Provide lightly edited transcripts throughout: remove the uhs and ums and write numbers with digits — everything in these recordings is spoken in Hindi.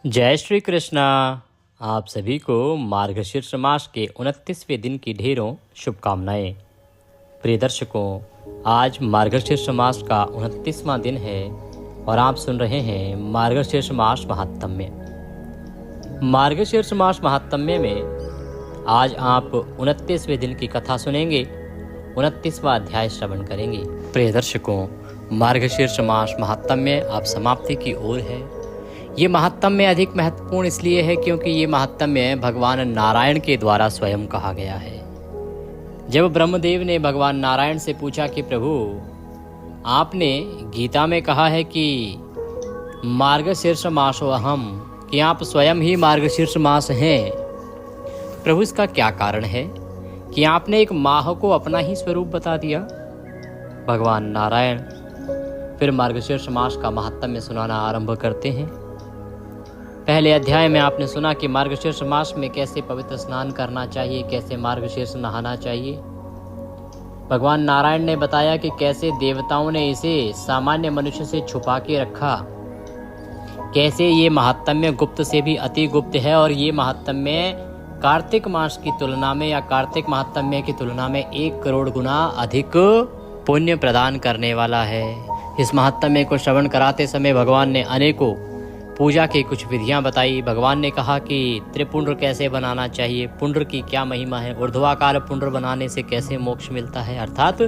जय श्री कृष्णा। आप सभी को मार्गशीर्ष मास के 29वें दिन की ढेरों शुभकामनाएं। प्रिय दर्शकों, आज मार्गशीर्ष मास का 29वां दिन है और आप सुन रहे हैं मार्गशीर्ष मास महात्म्य। मार्गशीर्ष मास महात्म्य में आज आप 29वें दिन की कथा सुनेंगे, 29वां अध्याय श्रवण करेंगे। प्रिय दर्शकों, मार्गशीर्ष मास महात्म्य आप समाप्ति की ओर है। ये महात्म्य अधिक महत्वपूर्ण इसलिए है क्योंकि ये महात्म्य भगवान नारायण के द्वारा स्वयं कहा गया है। जब ब्रह्मदेव ने भगवान नारायण से पूछा कि प्रभु, आपने गीता में कहा है कि मार्गशीर्ष मासो अहम, कि आप स्वयं ही मार्गशीर्ष मास हैं, प्रभु इसका क्या कारण है कि आपने एक माह को अपना ही स्वरूप बता दिया। भगवान नारायण फिर मार्गशीर्ष मास का महात्म्य सुनाना आरंभ करते हैं। पहले अध्याय में आपने सुना कि मार्गशीर्ष मास में कैसे पवित्र स्नान करना चाहिए, कैसे मार्गशीर्ष नहाना चाहिए। भगवान नारायण ने बताया कि कैसे देवताओं ने इसे सामान्य मनुष्य से छुपा के रखा, कैसे ये महात्म्य गुप्त से भी अति गुप्त है और ये महात्म्य कार्तिक मास की तुलना में या कार्तिक महात्म्य की तुलना में 1 करोड़ गुना अधिक पुण्य प्रदान करने वाला है। इस महात्म्य को श्रवण कराते समय भगवान ने अनेकों पूजा की कुछ विधियां बताई। भगवान ने कहा कि त्रिपुंड्र कैसे बनाना चाहिए, पुंड्र की क्या महिमा है, ऊर्ध्वाकार पुंड्र बनाने से कैसे मोक्ष मिलता है, अर्थात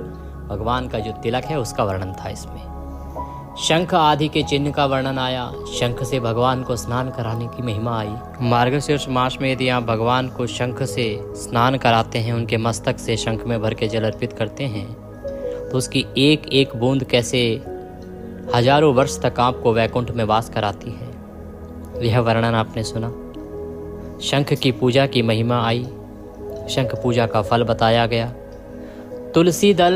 भगवान का जो तिलक है उसका वर्णन था इसमें। शंख आदि के चिन्ह का वर्णन आया, शंख से भगवान को स्नान कराने की महिमा आई। मार्गशीर्ष मास में यदि आप भगवान को शंख से स्नान कराते हैं, उनके मस्तक से शंख में भर के जल अर्पित करते हैं, तो उसकी एक एक बूंद कैसे हजारों वर्ष तक आपको वैकुंठ में वास कराती है, यह वर्णन आपने सुना। शंख की पूजा की महिमा आई, शंख पूजा का फल बताया गया। तुलसी दल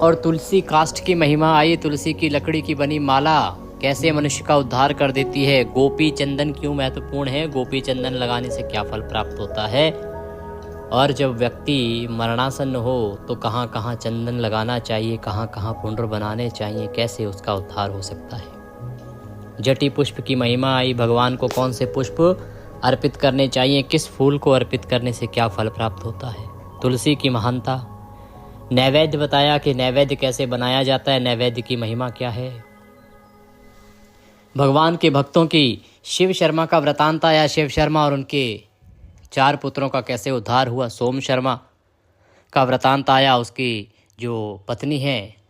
और तुलसी काष्ठ की महिमा आई। तुलसी की लकड़ी की बनी माला कैसे मनुष्य का उद्धार कर देती है। गोपी चंदन क्यों महत्वपूर्ण है, गोपी चंदन लगाने से क्या फल प्राप्त होता है, और जब व्यक्ति मरणासन्न हो तो कहाँ कहाँ चंदन लगाना चाहिए, कहाँ कहाँ पुंड्र बनाने चाहिए, कैसे उसका उद्धार हो सकता है। जटी पुष्प की महिमा आई, भगवान को कौन से पुष्प अर्पित करने चाहिए, किस फूल को अर्पित करने से क्या फल प्राप्त होता है। तुलसी की महानता, नैवेद्य बताया कि नैवेद्य कैसे बनाया जाता है, नैवेद्य की महिमा क्या है। भगवान के भक्तों की शिव शर्मा का वृतांत आया, शिव शर्मा और उनके 4 पुत्रों का कैसे उद्धार हुआ। सोम शर्मा का वृतांत आया, उसकी जो पत्नी है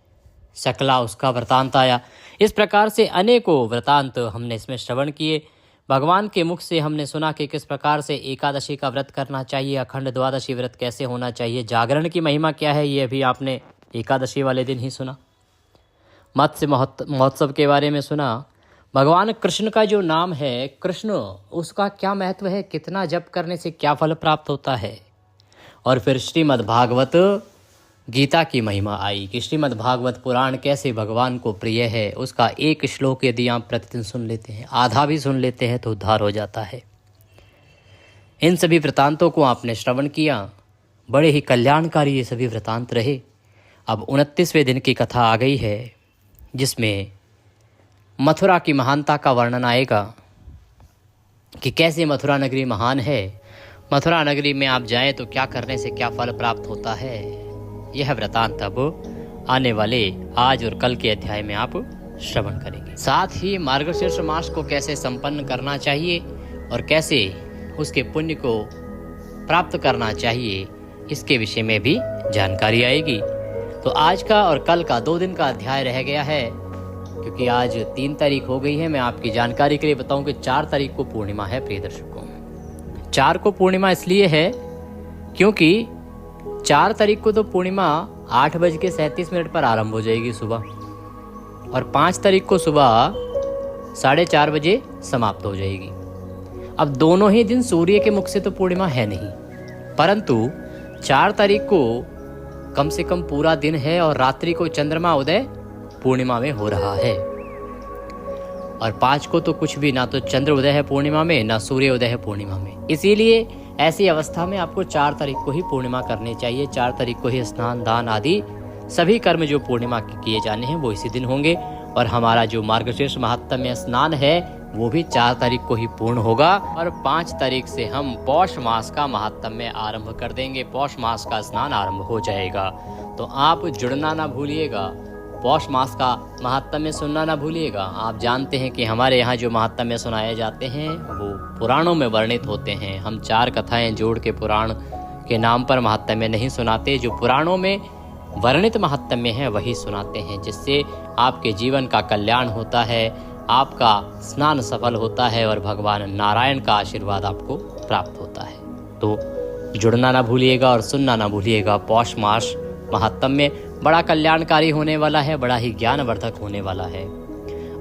शकला, उसका वृतांत आया। इस प्रकार से अनेकों वृतांत हमने इसमें श्रवण किए। भगवान के मुख से हमने सुना कि किस प्रकार से एकादशी का व्रत करना चाहिए, अखंड द्वादशी व्रत कैसे होना चाहिए, जागरण की महिमा क्या है, ये भी आपने एकादशी वाले दिन ही सुना। मत्स्य महोत्सव के बारे में सुना। भगवान कृष्ण का जो नाम है कृष्ण, उसका क्या महत्व है, कितना जप करने से क्या फल प्राप्त होता है। और फिर श्रीमद् भागवत गीता की महिमा आई कि श्रीमद् भागवत पुराण कैसे भगवान को प्रिय है। उसका एक श्लोक यदि आप प्रतिदिन सुन लेते हैं, आधा भी सुन लेते हैं, तो उद्धार हो जाता है। इन सभी वृतांतों को आपने श्रवण किया, बड़े ही कल्याणकारी ये सभी वृतांत रहे। अब 29वें दिन की कथा आ गई है, जिसमें मथुरा की महानता का वर्णन आएगा कि कैसे मथुरा नगरी महान है, मथुरा नगरी में आप जाएं तो क्या करने से क्या फल प्राप्त होता है। यह वृतांत अब आने वाले आज और कल के अध्याय में आप श्रवण करेंगे। साथ ही मार्गशीर्ष मास को कैसे संपन्न करना चाहिए और कैसे उसके पुण्य को प्राप्त करना चाहिए, इसके विषय में भी जानकारी आएगी। तो आज का और कल का 2 दिन का अध्याय रह गया है, क्योंकि आज 3 तारीख हो गई है। मैं आपकी जानकारी के लिए बताऊं कि 4 तारीख को पूर्णिमा है। प्रिय दर्शकों, 4 को पूर्णिमा इसलिए है क्योंकि 4 तारीख को तो पूर्णिमा 8:37 पर आरंभ हो जाएगी सुबह, और 5 तारीख को सुबह 4:30 बजे समाप्त हो जाएगी। अब दोनों ही दिन सूर्य के मुख से तो पूर्णिमा है नहीं, परंतु 4 तारीख को कम से कम पूरा दिन है और रात्रि को चंद्रमा उदय पूर्णिमा में हो रहा है। और 5 को तो कुछ भी, ना तो चंद्र उदय है पूर्णिमा में, ना सूर्य उदय है पूर्णिमा में। इसीलिए ऐसी अवस्था में आपको 4 तारीख को ही पूर्णिमा करनी चाहिए। 4 तारीख को ही स्नान दान आदि सभी कर्म जो पूर्णिमा के किए जाने हैं वो इसी दिन होंगे। और हमारा जो मार्गशीर्ष महात्म्य स्नान है वो भी 4 तारीख को ही पूर्ण होगा और 5 तारीख से हम पौष मास का महात्म्य आरंभ कर देंगे। पौष मास का स्नान आरंभ हो जाएगा, तो आप जुड़ना ना भूलिएगा। पौष मास का महात्म्य सुनना ना भूलिएगा। आप जानते हैं कि हमारे यहाँ जो महात्म्य सुनाए जाते हैं वो पुराणों में वर्णित होते हैं। हम 4 कथाएं जोड़ के पुराण के नाम पर महात्म्य नहीं सुनाते, जो पुराणों में वर्णित महात्म्य है वही सुनाते हैं, जिससे आपके जीवन का कल्याण होता है, आपका स्नान सफल होता है और भगवान नारायण का आशीर्वाद आपको प्राप्त होता है। तो जुड़ना ना भूलिएगा और सुनना ना भूलिएगा। पौष मास महात्म्य बड़ा कल्याणकारी होने वाला है, बड़ा ही ज्ञानवर्धक होने वाला है।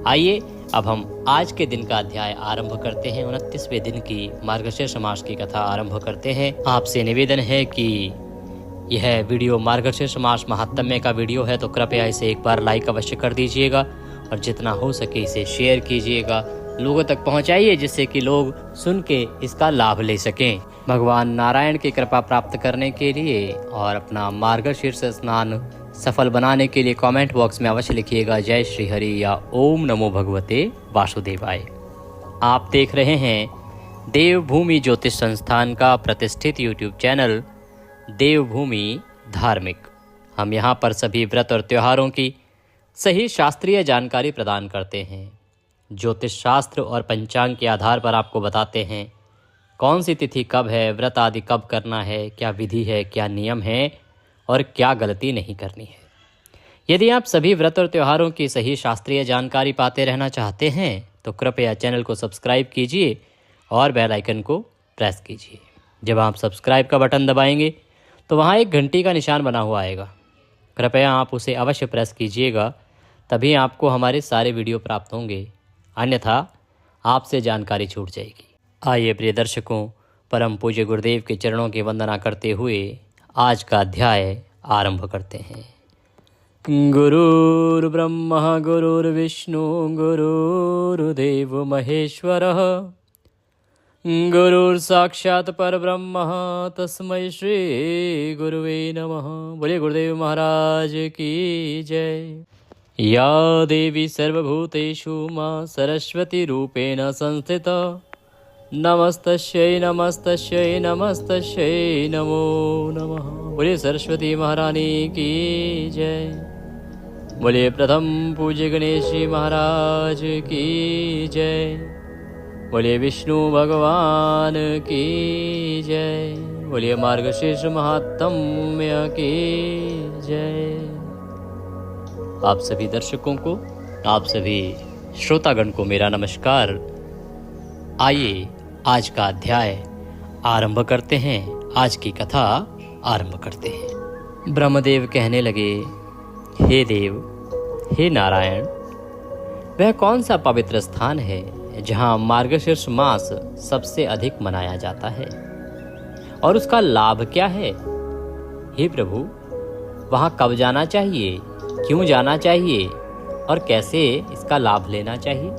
आइए अब हम आज के दिन का अध्याय आरंभ करते हैं। 29वें दिन की मार्गशीर्ष मास की कथा आरंभ करते हैं। आपसे निवेदन है कि यह वीडियो मार्गशीर्ष मास महात्म्य का वीडियो है, तो कृपया इसे एक बार लाइक अवश्य कर दीजिएगा और जितना हो सके इसे शेयर कीजिएगा, लोगों तक पहुंचाइए, जिससे कि लोग सुन के इसका लाभ ले सकें। भगवान नारायण की कृपा प्राप्त करने के लिए और अपना मार्गशीर्ष स्नान सफल बनाने के लिए कमेंट बॉक्स में अवश्य लिखिएगा जय श्री हरि या ओम नमो भगवते वासुदेवाय। आप देख रहे हैं देवभूमि ज्योतिष संस्थान का प्रतिष्ठित यूट्यूब चैनल देवभूमि धार्मिक। हम यहाँ पर सभी व्रत और त्योहारों की सही शास्त्रीय जानकारी प्रदान करते हैं। ज्योतिष शास्त्र और पंचांग के आधार पर आपको बताते हैं कौन सी तिथि कब है, व्रत आदि कब करना है, क्या विधि है, क्या नियम है और क्या गलती नहीं करनी है। यदि आप सभी व्रत और त्योहारों की सही शास्त्रीय जानकारी पाते रहना चाहते हैं तो कृपया चैनल को सब्सक्राइब कीजिए और बेल आइकन को प्रेस कीजिए। जब आप सब्सक्राइब का बटन दबाएंगे तो वहाँ एक घंटी का निशान बना हुआ आएगा, कृपया आप उसे अवश्य प्रेस कीजिएगा, तभी आपको हमारे सारे वीडियो प्राप्त होंगे, अन्यथा आपसे जानकारी छूट जाएगी। आइए प्रिय दर्शकों, परम पूज्य गुरुदेव के चरणों की वंदना करते हुए आज का अध्याय आरंभ करते हैं। गुरुर्ब्रह्मा गुरुर्विष्णु गुरुर्देव महेश्वरः गुरुर्साक्षात् परब्रह्म तस्मै श्री गुरुवे नमः। बोलिए गुरुदेव महाराज की जय। या देवी सर्वभूतेषु मां सरस्वती रूपेण संस्थिता नमस्तस्यै नमस्तस्यै नमस्तस्यै नमो नमः। बोलिए सरस्वती महारानी की जय। बोलिए प्रथम पूज्य गणेश जी महाराज की जय। बोलिए विष्णु भगवान की जय। बोलिए मार्गशीर्ष महात्म्य की जय। आप सभी दर्शकों को, आप सभी श्रोतागण को मेरा नमस्कार। आइए आज का अध्याय आरंभ करते हैं, आज की कथा आरंभ करते हैं। ब्रह्मदेव कहने लगे, हे देव, हे नारायण, वह कौन सा पवित्र स्थान है जहाँ मार्गशीर्ष मास सबसे अधिक मनाया जाता है और उसका लाभ क्या है? हे प्रभु, वहाँ कब जाना चाहिए, क्यों जाना चाहिए और कैसे इसका लाभ लेना चाहिए?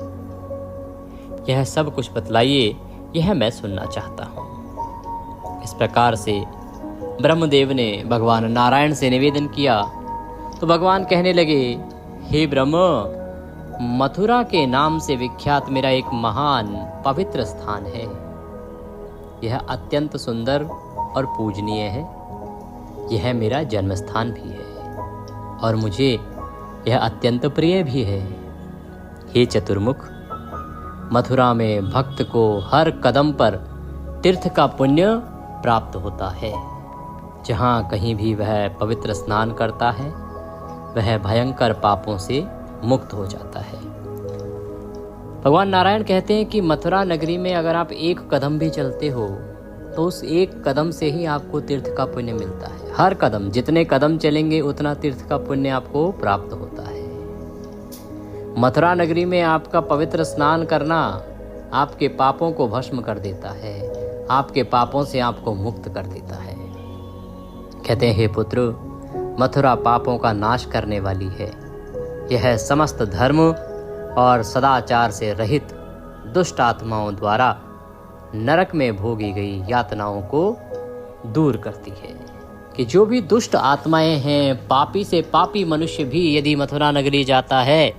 यह सब कुछ बतलाइए, यह मैं सुनना चाहता हूँ। इस प्रकार से ब्रह्मदेव ने भगवान नारायण से निवेदन किया तो भगवान कहने लगे, हे ब्रह्म, मथुरा के नाम से विख्यात मेरा एक महान पवित्र स्थान है। यह अत्यंत सुंदर और पूजनीय है। यह मेरा जन्म स्थान भी है और मुझे यह अत्यंत प्रिय भी है। हे चतुर्मुख, मथुरा में भक्त को हर कदम पर तीर्थ का पुण्य प्राप्त होता है। जहाँ कहीं भी वह पवित्र स्नान करता है वह भयंकर पापों से मुक्त हो जाता है। भगवान नारायण कहते हैं कि मथुरा नगरी में अगर आप एक कदम भी चलते हो तो उस एक कदम से ही आपको तीर्थ का पुण्य मिलता है। हर कदम, जितने कदम चलेंगे उतना तीर्थ का पुण्य आपको प्राप्त होता है। मथुरा नगरी में आपका पवित्र स्नान करना आपके पापों को भस्म कर देता है, आपके पापों से आपको मुक्त कर देता है। कहते हैं, हे पुत्र, मथुरा पापों का नाश करने वाली है। यह समस्त धर्म और सदाचार से रहित दुष्ट आत्माओं द्वारा नरक में भोगी गई यातनाओं को दूर करती है। कि जो भी दुष्ट आत्माएं हैं, पापी से पापी मनुष्य भी यदि मथुरा नगरी जाता है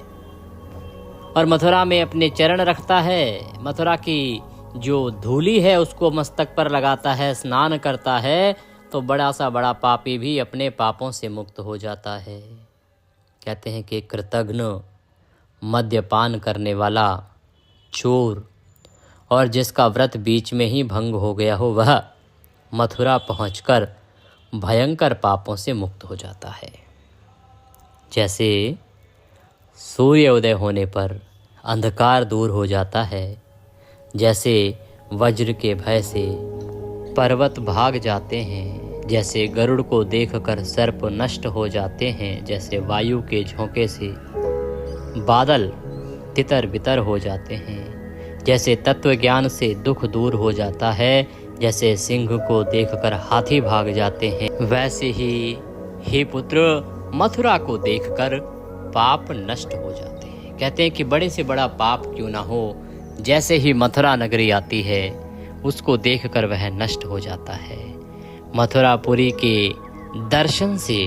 और मथुरा में अपने चरण रखता है, मथुरा की जो धूली है उसको मस्तक पर लगाता है, स्नान करता है, तो बड़ा सा बड़ा पापी भी अपने पापों से मुक्त हो जाता है। कहते हैं कि कृतघ्न, मद्यपान करने वाला, चोर और जिसका व्रत बीच में ही भंग हो गया हो, वह मथुरा पहुंचकर भयंकर पापों से मुक्त हो जाता है। जैसे सूर्य उदय होने पर अंधकार दूर हो जाता है, जैसे वज्र के भय से पर्वत भाग जाते हैं, जैसे गरुड़ को देखकर सर्प नष्ट हो जाते हैं, जैसे वायु के झोंके से बादल तितर बितर हो जाते हैं, जैसे तत्व ज्ञान से दुख दूर हो जाता है, जैसे सिंह को देखकर हाथी भाग जाते हैं, वैसे ही हे पुत्र मथुरा को देखकर पाप नष्ट हो जाते हैं। कहते हैं कि बड़े से बड़ा पाप क्यों ना हो, जैसे ही मथुरा नगरी आती है उसको देखकर वह नष्ट हो जाता है। मथुरापुरी के दर्शन से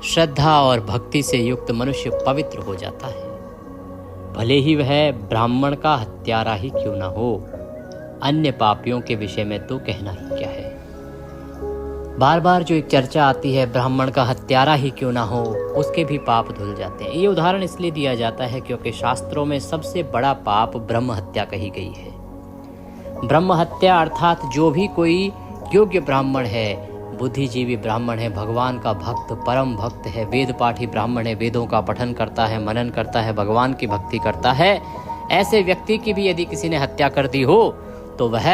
श्रद्धा और भक्ति से युक्त मनुष्य पवित्र हो जाता है, भले ही वह ब्राह्मण का हत्यारा ही क्यों ना हो। अन्य पापियों के विषय में तो कहना ही क्या है। बार बार जो एक चर्चा आती है ब्राह्मण का हत्यारा ही क्यों ना हो, उसके भी पाप धुल जाते हैं। ये उदाहरण इसलिए दिया जाता है क्योंकि शास्त्रों में सबसे बड़ा पाप ब्रह्म हत्या कही गई है। ब्रह्म हत्या अर्थात जो भी कोई योग्य ब्राह्मण है, बुद्धिजीवी ब्राह्मण है, भगवान का भक्त, परम भक्त है, वेद पाठी ब्राह्मण है, वेदों का पठन करता है, मनन करता है, भगवान की भक्ति करता है, ऐसे व्यक्ति की भी यदि किसी ने हत्या कर दी हो तो वह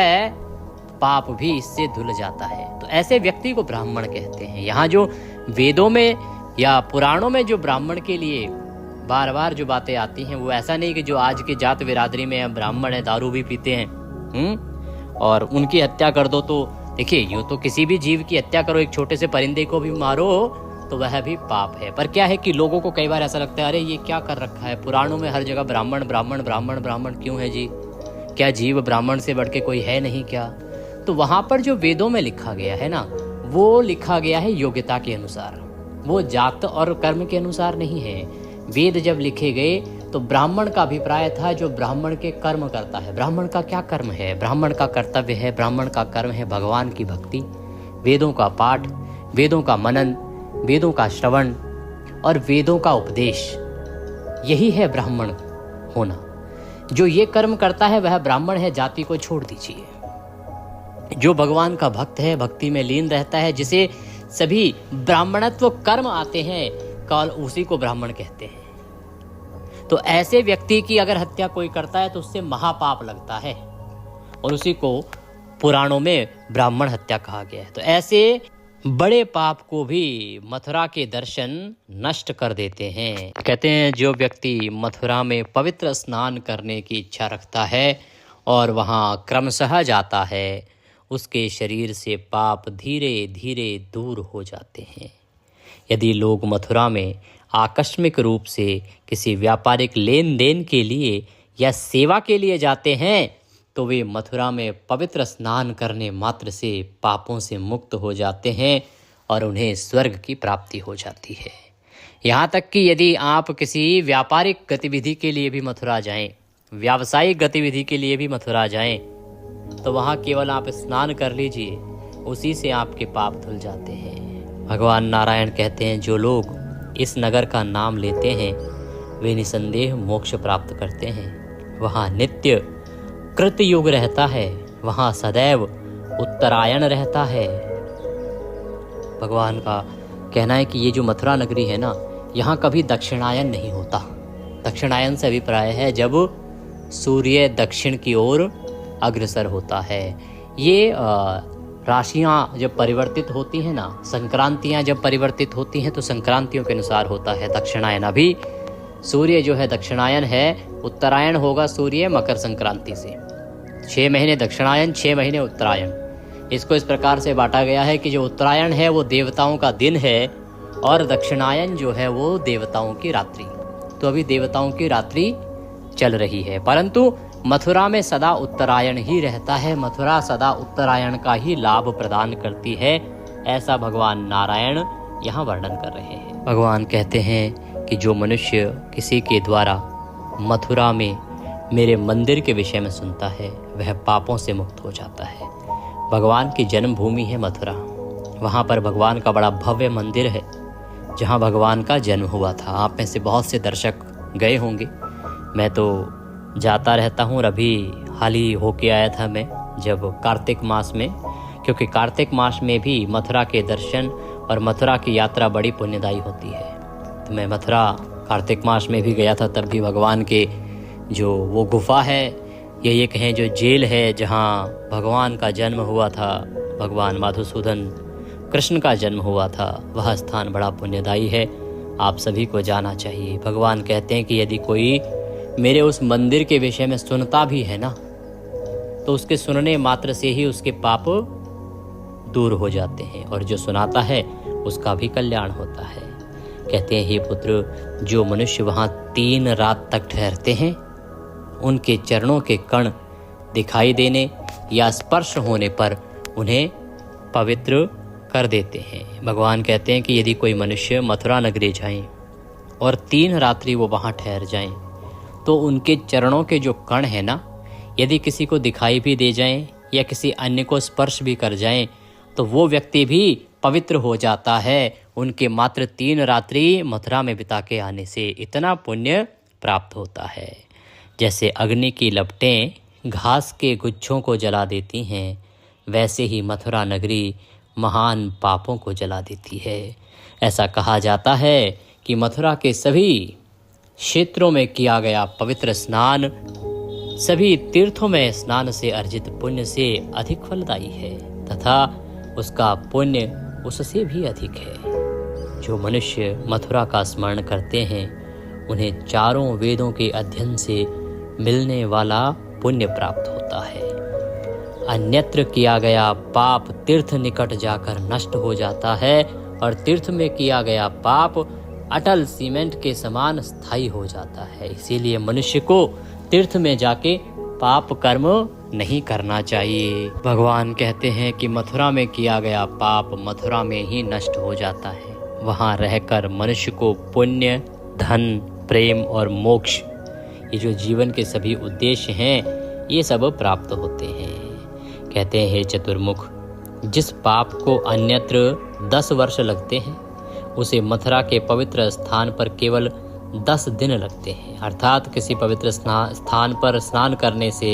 पाप भी इससे धुल जाता है। तो ऐसे व्यक्ति को ब्राह्मण कहते हैं। यहाँ जो वेदों में या पुराणों में जो ब्राह्मण के लिए बार बार जो बातें आती हैं, वो ऐसा नहीं कि जो आज के जात बिरादरी में ब्राह्मण है दारू भी पीते हैं और उनकी हत्या कर दो। तो देखिए, यूँ तो किसी भी जीव की हत्या करो, एक छोटे से परिंदे को भी मारो तो वह भी पाप है। पर क्या है कि लोगों को कई बार ऐसा लगता है, अरे ये क्या कर रखा है, पुराणों में हर जगह ब्राह्मण ब्राह्मण ब्राह्मण ब्राह्मण क्यों है जी, क्या जीव ब्राह्मण से बढ़ के कोई है नहीं क्या? तो वहाँ पर जो वेदों में लिखा गया है ना, वो लिखा गया है योग्यता के अनुसार, वो जात और कर्म के अनुसार नहीं है। वेद जब लिखे गए तो ब्राह्मण का अभिप्राय था जो ब्राह्मण के कर्म करता है। ब्राह्मण का क्या कर्म है? ब्राह्मण का कर्तव्य है, ब्राह्मण का कर्म है भगवान की भक्ति, वेदों का पाठ, वेदों का मनन, वेदों का श्रवण और वेदों का उपदेश। यही है ब्राह्मण होना। जो ये कर्म करता है वह ब्राह्मण है, जाति को छोड़ दीजिए। जो भगवान का भक्त है, भक्ति में लीन रहता है, जिसे सभी ब्राह्मणत्व कर्म आते हैं, काल उसी को ब्राह्मण कहते हैं। तो ऐसे व्यक्ति की अगर हत्या कोई करता है तो उससे महापाप लगता है और उसी को पुराणों में ब्राह्मण हत्या कहा गया है। तो ऐसे बड़े पाप को भी मथुरा के दर्शन नष्ट कर देते हैं। कहते हैं जो व्यक्ति मथुरा में पवित्र स्नान करने की इच्छा रखता है और वहाँ क्रमशः जाता है, उसके शरीर से पाप धीरे धीरे दूर हो जाते हैं। यदि लोग मथुरा में आकस्मिक रूप से किसी व्यापारिक लेन देन के लिए या सेवा के लिए जाते हैं तो वे मथुरा में पवित्र स्नान करने मात्र से पापों से मुक्त हो जाते हैं और उन्हें स्वर्ग की प्राप्ति हो जाती है। यहाँ तक कि यदि आप किसी व्यापारिक गतिविधि के लिए भी मथुरा जाएं, व्यावसायिक गतिविधि के लिए भी मथुरा जाएं, तो वहाँ केवल आप स्नान कर लीजिए, उसी से आपके पाप धुल जाते हैं। भगवान नारायण कहते हैं जो लोग इस नगर का नाम लेते हैं वे निसंदेह मोक्ष प्राप्त करते हैं। वहाँ नित्य कृतयुग रहता है, वहाँ सदैव उत्तरायण रहता है। भगवान का कहना है कि ये जो मथुरा नगरी है ना, यहाँ कभी दक्षिणायन नहीं होता। दक्षिणायन से अभिप्राय है जब सूर्य दक्षिण की ओर अग्रसर होता है। ये राशियाँ जब परिवर्तित होती हैं ना, संक्रांतियाँ जब परिवर्तित होती हैं तो संक्रांतियों के अनुसार होता है दक्षिणायन। अभी सूर्य जो है दक्षिणायन है, उत्तरायण होगा सूर्य मकर संक्रांति से। 6 महीने दक्षिणायन, 6 महीने उत्तरायण। इसको इस प्रकार से बांटा गया है कि जो उत्तरायण है वो देवताओं का दिन है और दक्षिणायन जो है वो देवताओं की रात्रि। तो अभी देवताओं की रात्रि चल रही है, परंतु मथुरा में सदा उत्तरायण ही रहता है। मथुरा सदा उत्तरायण का ही लाभ प्रदान करती है, ऐसा भगवान नारायण यहाँ वर्णन कर रहे हैं। भगवान कहते हैं कि जो मनुष्य किसी के द्वारा मथुरा में मेरे मंदिर के विषय में सुनता है वह पापों से मुक्त हो जाता है। भगवान की जन्मभूमि है मथुरा। वहाँ पर भगवान का बड़ा भव्य मंदिर है जहाँ भगवान का जन्म हुआ था। आप में से बहुत से दर्शक गए होंगे, मैं तो जाता रहता हूँ और अभी हाल ही होके आया था मैं जब कार्तिक मास में, क्योंकि कार्तिक मास में भी मथुरा के दर्शन और मथुरा की यात्रा बड़ी पुण्यदायी होती है। तो मैं मथुरा कार्तिक मास में भी गया था। तब भी भगवान के जो वो गुफा है या ये कहें जो जेल है जहाँ भगवान का जन्म हुआ था, भगवान मधुसूदन कृष्ण का जन्म हुआ था, वह स्थान बड़ा पुण्यदायी है। आप सभी को जाना चाहिए। भगवान कहते हैं कि यदि कोई मेरे उस मंदिर के विषय में सुनता भी है ना, तो उसके सुनने मात्र से ही उसके पाप दूर हो जाते हैं और जो सुनाता है उसका भी कल्याण होता है। कहते हैं हे पुत्र, जो मनुष्य वहाँ 3 रात तक ठहरते हैं उनके चरणों के कण दिखाई देने या स्पर्श होने पर उन्हें पवित्र कर देते हैं। भगवान कहते हैं कि यदि कोई मनुष्य मथुरा नगरी जाएं और 3 रात्रि वो वहाँ ठहर जाएं तो उनके चरणों के जो कण है ना, यदि किसी को दिखाई भी दे जाएं या किसी अन्य को स्पर्श भी कर जाएं तो वो व्यक्ति भी पवित्र हो जाता है। उनके मात्र 3 रात्रि मथुरा में बिता के आने से इतना पुण्य प्राप्त होता है। जैसे अग्नि की लपटें घास के गुच्छों को जला देती हैं, वैसे ही मथुरा नगरी महान पापों को जला देती है। ऐसा कहा जाता है कि मथुरा के सभी क्षेत्रों में किया गया पवित्र स्नान सभी तीर्थों में स्नान से अर्जित पुण्य से अधिक फलदायी है तथा उसका पुण्य उससे भी अधिक है। जो मनुष्य मथुरा का स्मरण करते हैं उन्हें चारों वेदों के अध्ययन से मिलने वाला पुण्य प्राप्त होता है। अन्यत्र किया गया पाप तीर्थ निकट जाकर नष्ट हो जाता है और तीर्थ में किया गया पाप अटल सीमेंट के समान स्थायी हो जाता है। इसीलिए मनुष्य को तीर्थ में जाके पाप कर्म नहीं करना चाहिए। भगवान कहते हैं कि मथुरा में किया गया पाप मथुरा में ही नष्ट हो जाता है। वहाँ रहकर मनुष्य को पुण्य, धन, प्रेम और मोक्ष, ये जो जीवन के सभी उद्देश्य हैं, ये सब प्राप्त होते हैं। कहते हैं हे चतुर्मुख, जिस पाप को अन्यत्र 10 वर्ष लगते हैं उसे मथुरा के पवित्र स्थान पर केवल 10 दिन लगते हैं। अर्थात किसी पवित्र स्थान पर स्नान करने से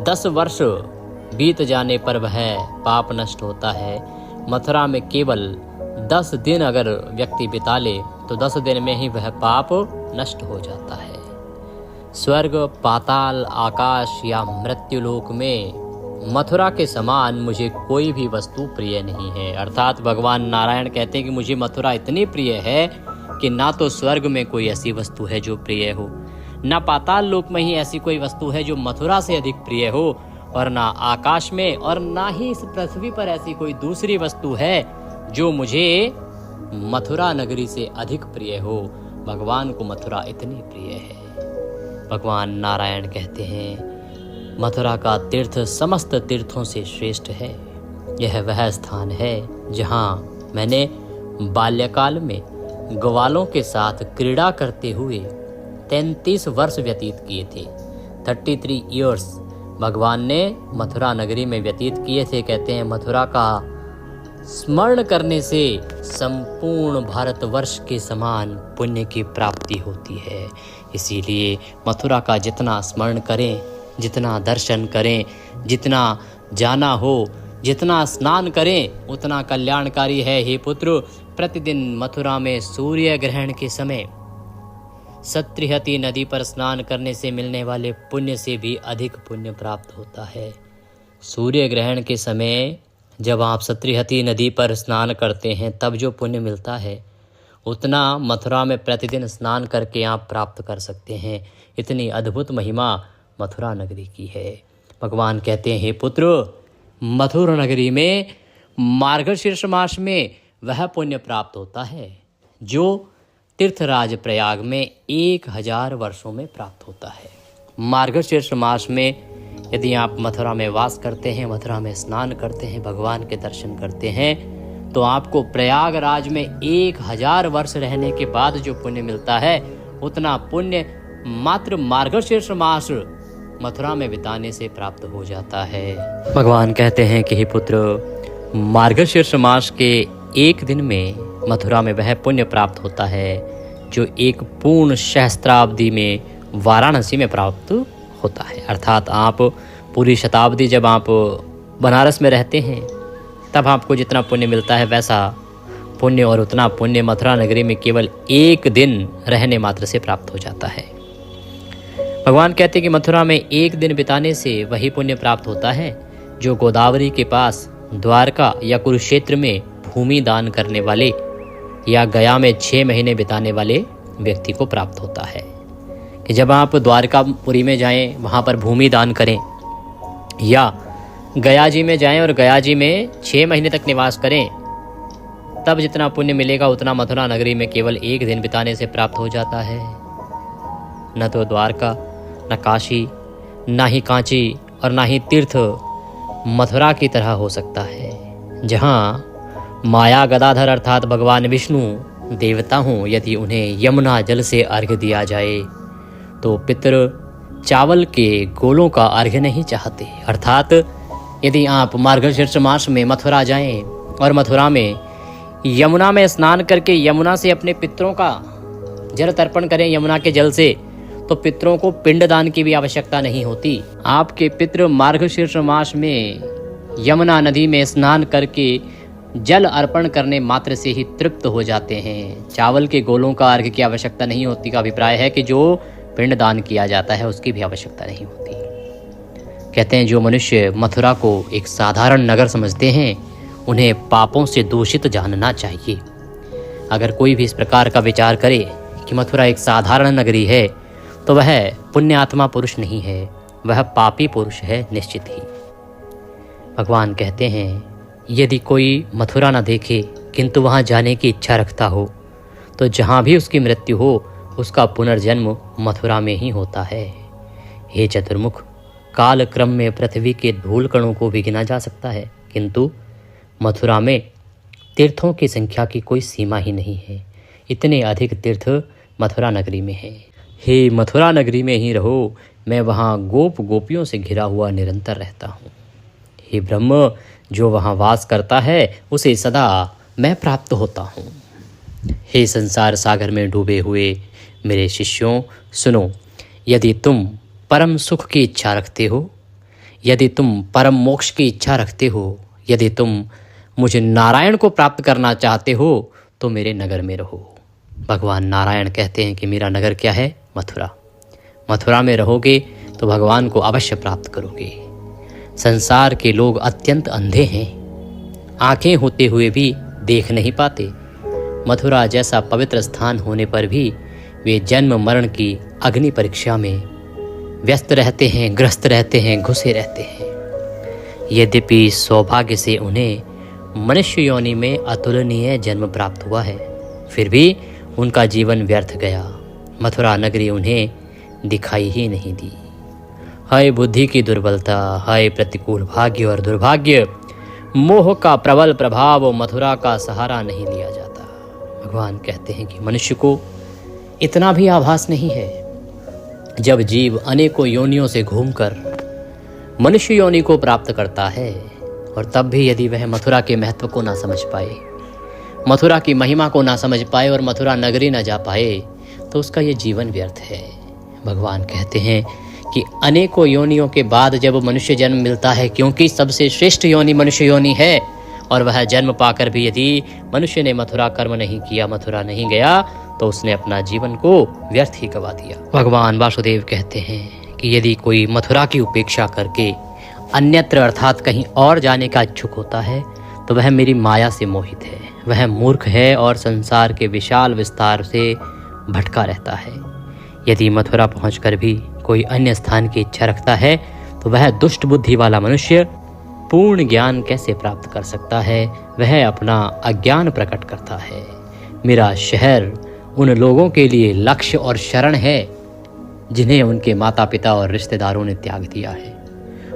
10 वर्ष बीत जाने पर वह पाप नष्ट होता है। मथुरा में केवल 10 दिन अगर व्यक्ति बिता ले तो 10 दिन में ही वह पाप नष्ट हो जाता है। स्वर्ग, पाताल, आकाश या मृत्युलोक में मथुरा के समान मुझे कोई भी वस्तु प्रिय नहीं है। अर्थात भगवान नारायण कहते हैं कि मुझे मथुरा इतनी प्रिय है कि ना तो स्वर्ग में कोई ऐसी वस्तु है जो प्रिय हो, ना पाताल लोक में ही ऐसी कोई वस्तु है जो मथुरा से अधिक प्रिय हो, और ना आकाश में और ना ही इस पृथ्वी पर ऐसी कोई दूसरी वस्तु है जो मुझे मथुरा नगरी से अधिक प्रिय हो। भगवान को मथुरा इतनी प्रिय है। भगवान नारायण कहते हैं मथुरा का तीर्थ समस्त तीर्थों से श्रेष्ठ है। यह वह स्थान है जहाँ मैंने बाल्यकाल में ग्वालों के साथ क्रीड़ा करते हुए 33 वर्ष व्यतीत किए थे। 33 ईयर्स भगवान ने मथुरा नगरी में व्यतीत किए थे। कहते हैं मथुरा का स्मरण करने से संपूर्ण भारतवर्ष के समान पुण्य की प्राप्ति होती है। इसीलिए मथुरा का जितना स्मरण करें, जितना दर्शन करें, जितना जाना हो, जितना स्नान करें उतना कल्याणकारी है। हे पुत्र, प्रतिदिन मथुरा में सूर्य ग्रहण के समय सत्यहति नदी पर स्नान करने से मिलने वाले पुण्य से भी अधिक पुण्य प्राप्त होता है। सूर्य ग्रहण के समय जब आप सत्यहति नदी पर स्नान करते हैं तब जो पुण्य मिलता है उतना मथुरा में प्रतिदिन स्नान करके आप प्राप्त कर सकते हैं। इतनी अद्भुत महिमा मथुरा नगरी की है। भगवान कहते हैं हे पुत्र, मथुरा नगरी में मार्गशीर्ष मास में वह पुण्य प्राप्त होता है जो तीर्थराज प्रयाग में 1000 वर्षों में प्राप्त होता है। मार्गशीर्ष मास में यदि आप मथुरा में वास करते हैं, मथुरा में स्नान करते हैं, भगवान के दर्शन करते हैं, तो आपको प्रयागराज में 1000 वर्ष रहने के बाद जो पुण्य मिलता है उतना पुण्य मात्र मार्गशीर्ष मास मथुरा में बिताने से प्राप्त हो जाता है। भगवान कहते हैं कि हे पुत्र, मार्गशीर्ष मास के एक दिन में मथुरा में वह पुण्य प्राप्त होता है जो एक पूर्ण सहस्त्राब्दी में वाराणसी में प्राप्त होता है। अर्थात आप पूरी शताब्दी जब आप बनारस में रहते हैं तब आपको जितना पुण्य मिलता है वैसा पुण्य और उतना पुण्य मथुरा नगरी में केवल एक दिन रहने मात्र से प्राप्त हो जाता है। भगवान कहते हैं कि मथुरा में एक दिन बिताने से वही पुण्य प्राप्त होता है जो गोदावरी के पास द्वारका या कुरुक्षेत्र में भूमि दान करने वाले या गया में 6 महीने बिताने वाले व्यक्ति को प्राप्त होता है। कि जब आप द्वारकापुरी में जाएं, वहाँ पर भूमि दान करें, या गया जी में जाएं और गया जी में 6 महीने तक निवास करें, तब जितना पुण्य मिलेगा उतना मथुरा नगरी में केवल एक दिन बिताने से प्राप्त हो जाता है। न तो द्वारका, न काशी, न ही कांची और न ही तीर्थ मथुरा की तरह हो सकता है, जहाँ माया गदाधर अर्थात भगवान विष्णु देवता हों। यदि उन्हें यमुना जल से अर्घ्य दिया जाए तो पितृ चावल के गोलों का अर्घ्य नहीं चाहते। अर्थात यदि आप मार्गशीर्ष मास में मथुरा जाएं और मथुरा में यमुना में स्नान करके यमुना से अपने पितरों का जल तर्पण करें यमुना के जल से, तो पितरों को पिंडदान की भी आवश्यकता नहीं होती। आपके पितृ मार्गशीर्ष मास में यमुना नदी में स्नान करके जल अर्पण करने मात्र से ही तृप्त हो जाते हैं। चावल के गोलों का अर्घ्य की आवश्यकता नहीं होती का अभिप्राय है कि जो पिंडदान किया जाता है उसकी भी आवश्यकता नहीं होती। कहते हैं जो मनुष्य मथुरा को एक साधारण नगर समझते हैं उन्हें पापों से दूषित जानना चाहिए। अगर कोई भी इस प्रकार का विचार करे कि मथुरा एक साधारण नगरी है तो वह पुण्यात्मा पुरुष नहीं है, वह पापी पुरुष है निश्चित ही। भगवान कहते हैं यदि कोई मथुरा न देखे किंतु वहाँ जाने की इच्छा रखता हो तो जहाँ भी उसकी मृत्यु हो उसका पुनर्जन्म मथुरा में ही होता है। हे चतुर्मुख, काल क्रम में पृथ्वी के धूल कणों को भी गिना जा सकता है, किंतु मथुरा में तीर्थों की संख्या की कोई सीमा ही नहीं है। इतने अधिक तीर्थ मथुरा नगरी में हैं। हे मथुरा नगरी में ही रहो, मैं वहाँ गोप गोपियों से घिरा हुआ निरंतर रहता हूँ। हे ब्रह्म, जो वहाँ वास करता है उसे सदा मैं प्राप्त होता हूँ। हे संसार सागर में डूबे हुए मेरे शिष्यों, सुनो, यदि तुम परम सुख की इच्छा रखते हो, यदि तुम परम मोक्ष की इच्छा रखते हो, यदि तुम मुझे नारायण को प्राप्त करना चाहते हो तो मेरे नगर में रहो। भगवान नारायण कहते हैं कि मेरा नगर क्या है? मथुरा। मथुरा में रहोगे तो भगवान को अवश्य प्राप्त करोगे। संसार के लोग अत्यंत अंधे हैं, आंखें होते हुए भी देख नहीं पाते। मथुरा जैसा पवित्र स्थान होने पर भी वे जन्म मरण की अग्नि परीक्षा में व्यस्त रहते हैं, ग्रस्त रहते हैं, घुसे रहते हैं। यद्यपि सौभाग्य से उन्हें मनुष्य योनि में अतुलनीय जन्म प्राप्त हुआ है, फिर भी उनका जीवन व्यर्थ गया। मथुरा नगरी उन्हें दिखाई ही नहीं दी। हाय बुद्धि की दुर्बलता, हाय प्रतिकूल भाग्य और दुर्भाग्य, मोह का प्रबल प्रभाव, मथुरा का सहारा नहीं लिया जाता। भगवान कहते हैं कि मनुष्य को इतना भी आभास नहीं है, जब जीव अनेकों योनियों से घूमकर मनुष्य योनि को प्राप्त करता है और तब भी यदि वह मथुरा के महत्व को ना समझ पाए, मथुरा की महिमा को ना समझ पाए और मथुरा नगरी ना जा पाए, तो उसका ये जीवन व्यर्थ है। भगवान कहते हैं कि अनेकों योनियों के बाद जब मनुष्य जन्म मिलता है, क्योंकि सबसे श्रेष्ठ योनि मनुष्य योनि है, और वह जन्म पाकर भी यदि मनुष्य ने मथुरा कर्म नहीं किया, मथुरा नहीं गया, तो उसने अपना जीवन को व्यर्थ ही गवा दिया। भगवान वासुदेव कहते हैं कि यदि कोई मथुरा की उपेक्षा करके अन्यत्र अर्थात कहीं और जाने का इच्छुक होता है तो वह मेरी माया से मोहित है, वह मूर्ख है और संसार के विशाल विस्तार से भटका रहता है। यदि मथुरा पहुंचकर भी कोई अन्य स्थान की इच्छा रखता है तो वह दुष्ट बुद्धि वाला मनुष्य पूर्ण ज्ञान कैसे प्राप्त कर सकता है? वह अपना अज्ञान प्रकट करता है। मेरा शहर उन लोगों के लिए लक्ष्य और शरण है जिन्हें उनके माता पिता और रिश्तेदारों ने त्याग दिया है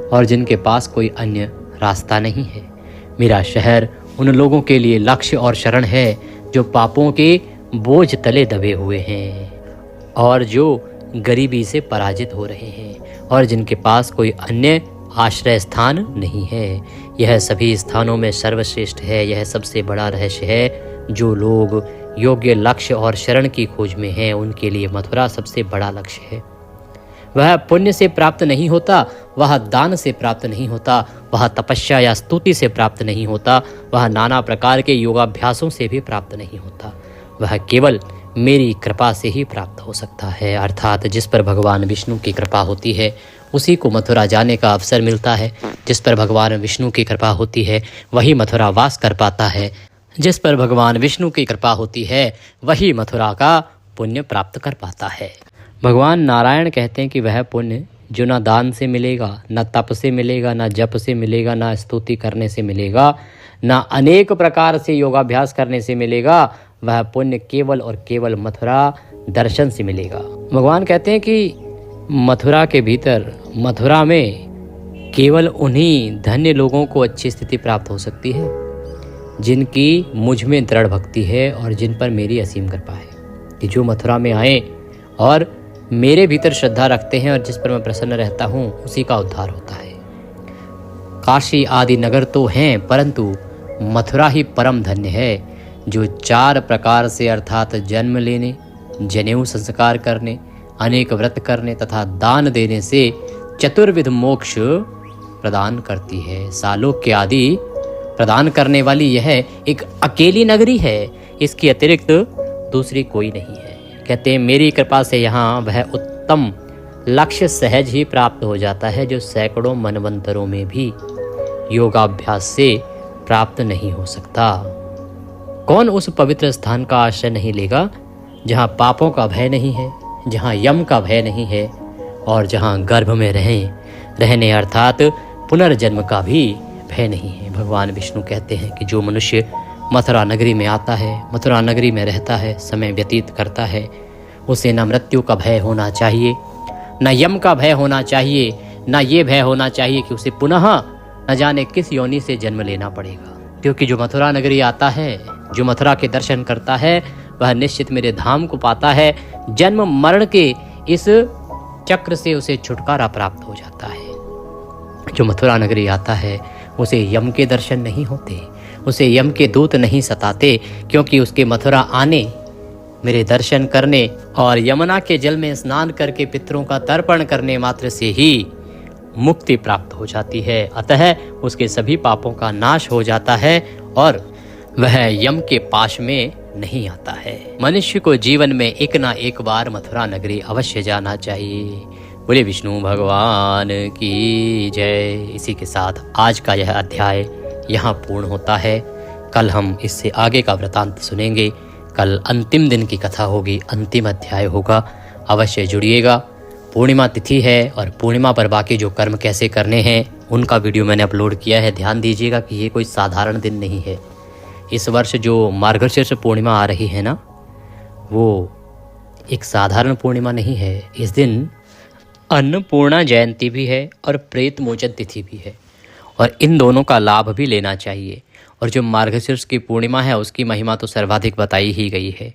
और जिनके पास कोई अन्य रास्ता नहीं है। मेरा शहर उन लोगों के लिए लक्ष्य और शरण है जो पापों के बोझ तले दबे हुए हैं और जो गरीबी से पराजित हो रहे हैं और जिनके पास कोई अन्य आश्रय स्थान नहीं है। यह सभी स्थानों में सर्वश्रेष्ठ है। यह सबसे बड़ा रहस्य है। जो लोग योग्य लक्ष्य और शरण की खोज में हैं, उनके लिए मथुरा सबसे बड़ा लक्ष्य है। वह पुण्य से प्राप्त नहीं होता, वह दान से प्राप्त नहीं होता, वह तपस्या या स्तुति से प्राप्त नहीं होता, वह नाना प्रकार के योगाभ्यासों से भी प्राप्त नहीं होता। वह केवल मेरी कृपा से ही प्राप्त हो सकता है। अर्थात जिस पर भगवान विष्णु की कृपा होती है उसी को मथुरा जाने का अवसर मिलता है। जिस पर भगवान विष्णु की कृपा होती है वही मथुरा वास कर पाता है। जिस पर भगवान विष्णु की कृपा होती है वही मथुरा का पुण्य प्राप्त कर पाता है। भगवान नारायण कहते हैं कि वह पुण्य जो ना दान से मिलेगा, ना तप से मिलेगा, ना जप से मिलेगा, ना स्तुति करने से मिलेगा, ना अनेक प्रकार से योगाभ्यास करने से मिलेगा, वह पुण्य केवल और केवल मथुरा दर्शन से मिलेगा। भगवान कहते हैं कि मथुरा के भीतर, मथुरा में केवल उन्हीं धन्य लोगों को अच्छी स्थिति प्राप्त हो सकती है जिनकी मुझ में दृढ़ भक्ति है और जिन पर मेरी असीम कृपा है। कि जो मथुरा में आए और मेरे भीतर श्रद्धा रखते हैं और जिस पर मैं प्रसन्न रहता हूँ उसी का उद्धार होता है। काशी आदि नगर तो हैं परंतु मथुरा ही परम धन्य है, जो 4 प्रकार से अर्थात जन्म लेने, जनेऊ संस्कार करने, अनेक व्रत करने तथा दान देने से चतुर्विध मोक्ष प्रदान करती है। सालोक्य आदि प्रदान करने वाली यह एक अकेली नगरी है। इसकी अतिरिक्त दूसरी कोई नहीं है। कहते हैं मेरी कृपा से यहाँ वह उत्तम लक्ष्य सहज ही प्राप्त हो जाता है जो सैकड़ों मनवंतरों में भी योगाभ्यास से प्राप्त नहीं हो सकता। कौन उस पवित्र स्थान का आश्रय नहीं लेगा जहाँ पापों का भय नहीं है, जहाँ यम का भय नहीं है और जहाँ गर्भ में रहने अर्थात पुनर्जन्म का भी भय नहीं है। भगवान विष्णु कहते हैं कि जो मनुष्य मथुरा नगरी में आता है, मथुरा नगरी में रहता है, समय व्यतीत करता है, उसे न मृत्यु का भय होना चाहिए, न यम का भय होना चाहिए, न ये भय होना चाहिए कि उसे पुनः न जाने किस योनि से जन्म लेना पड़ेगा। क्योंकि जो मथुरा नगरी आता है, जो मथुरा के दर्शन करता है, वह निश्चित मेरे धाम को पाता है। जन्म मरण के इस चक्र से उसे छुटकारा प्राप्त हो जाता है। जो मथुरा नगरी आता है उसे यम के दर्शन नहीं होते, उसे यम के दूत नहीं सताते, क्योंकि उसके मथुरा आने, मेरे दर्शन करने और यमुना के जल में स्नान करके पितरों का तर्पण करने मात्र से ही मुक्ति प्राप्त हो जाती है। अतः उसके सभी पापों का नाश हो जाता है और वह यम के पाश में नहीं आता है। मनुष्य को जीवन में एक ना एक बार मथुरा नगरी अवश्य जाना चाहिए। बोले विष्णु भगवान की जय। इसी के साथ आज का यह अध्याय यहाँ पूर्ण होता है। कल हम इससे आगे का वृतांत सुनेंगे। कल अंतिम दिन की कथा होगी, अंतिम अध्याय होगा। अवश्य जुड़िएगा। पूर्णिमा तिथि है और पूर्णिमा पर बाकी जो कर्म कैसे करने हैं उनका वीडियो मैंने अपलोड किया है। ध्यान दीजिएगा कि ये कोई साधारण दिन नहीं है। इस वर्ष जो मार्गशीर्ष पूर्णिमा आ रही है ना, वो एक साधारण पूर्णिमा नहीं है। इस दिन अन्नपूर्णा जयंती भी है और प्रेत मोचन तिथि भी है और इन दोनों का लाभ भी लेना चाहिए। और जो मार्गशीर्ष की पूर्णिमा है उसकी महिमा तो सर्वाधिक बताई ही गई है।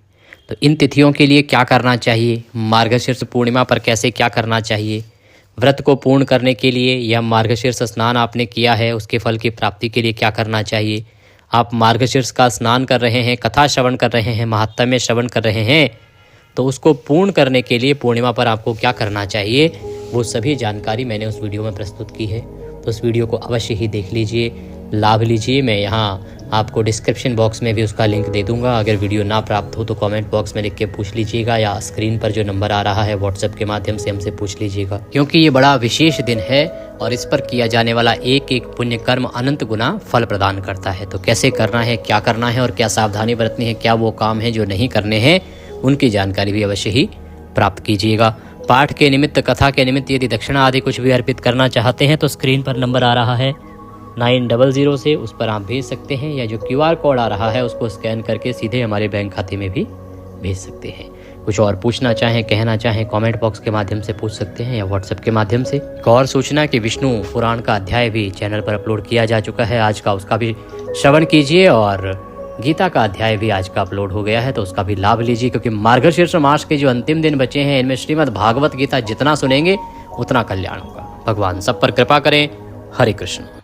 तो इन तिथियों के लिए क्या करना चाहिए, मार्गशीर्ष पूर्णिमा पर कैसे क्या करना चाहिए, व्रत को पूर्ण करने के लिए या मार्गशीर्ष स्नान आपने किया है उसके फल की प्राप्ति के लिए क्या करना चाहिए, आप मार्गशीर्ष का स्नान कर रहे हैं, कथा श्रवण कर रहे हैं, महात्म्य श्रवण कर रहे हैं, तो उसको पूर्ण करने के लिए पूर्णिमा पर आपको क्या करना चाहिए, वो सभी जानकारी मैंने उस वीडियो में प्रस्तुत की है। तो उस वीडियो को अवश्य ही देख लीजिए, लाभ लीजिए। मैं यहाँ आपको डिस्क्रिप्शन बॉक्स में भी उसका लिंक दे दूंगा। अगर वीडियो ना प्राप्त हो तो कमेंट बॉक्स में लिख के पूछ लीजिएगा या स्क्रीन पर जो नंबर आ रहा है व्हाट्सएप के माध्यम से हमसे पूछ लीजिएगा। क्योंकि ये बड़ा विशेष दिन है और इस पर किया जाने वाला एक एक पुण्य कर्म अनंत गुना फल प्रदान करता है। तो कैसे करना है, क्या करना है और क्या सावधानी बरतनी है, क्या वो काम है जो नहीं करने हैं, उनकी जानकारी भी अवश्य ही प्राप्त कीजिएगा। पाठ के निमित्त, कथा के निमित्त यदि दक्षिणा आदि कुछ भी अर्पित करना चाहते हैं तो स्क्रीन पर नंबर आ रहा है 900 से, उस पर आप भेज सकते हैं, या जो QR कोड आ रहा है उसको स्कैन करके सीधे हमारे बैंक खाते में भी भेज सकते हैं। कुछ और पूछना चाहें, कहना चाहें, कमेंट बॉक्स के माध्यम से पूछ सकते हैं या व्हाट्सएप के माध्यम से। एक और सूचना कि विष्णु पुराण का अध्याय भी चैनल पर अपलोड किया जा चुका है, आज का उसका भी श्रवण कीजिए और गीता का अध्याय भी आज का अपलोड हो गया है, तो उसका भी लाभ लीजिए, क्योंकि मार्गशीर्ष मास के जो अंतिम दिन बचे हैं इनमें श्रीमद् भागवत गीता जितना सुनेंगे उतना कल्याण होगा। भगवान सब पर कृपा करें। हरे कृष्ण।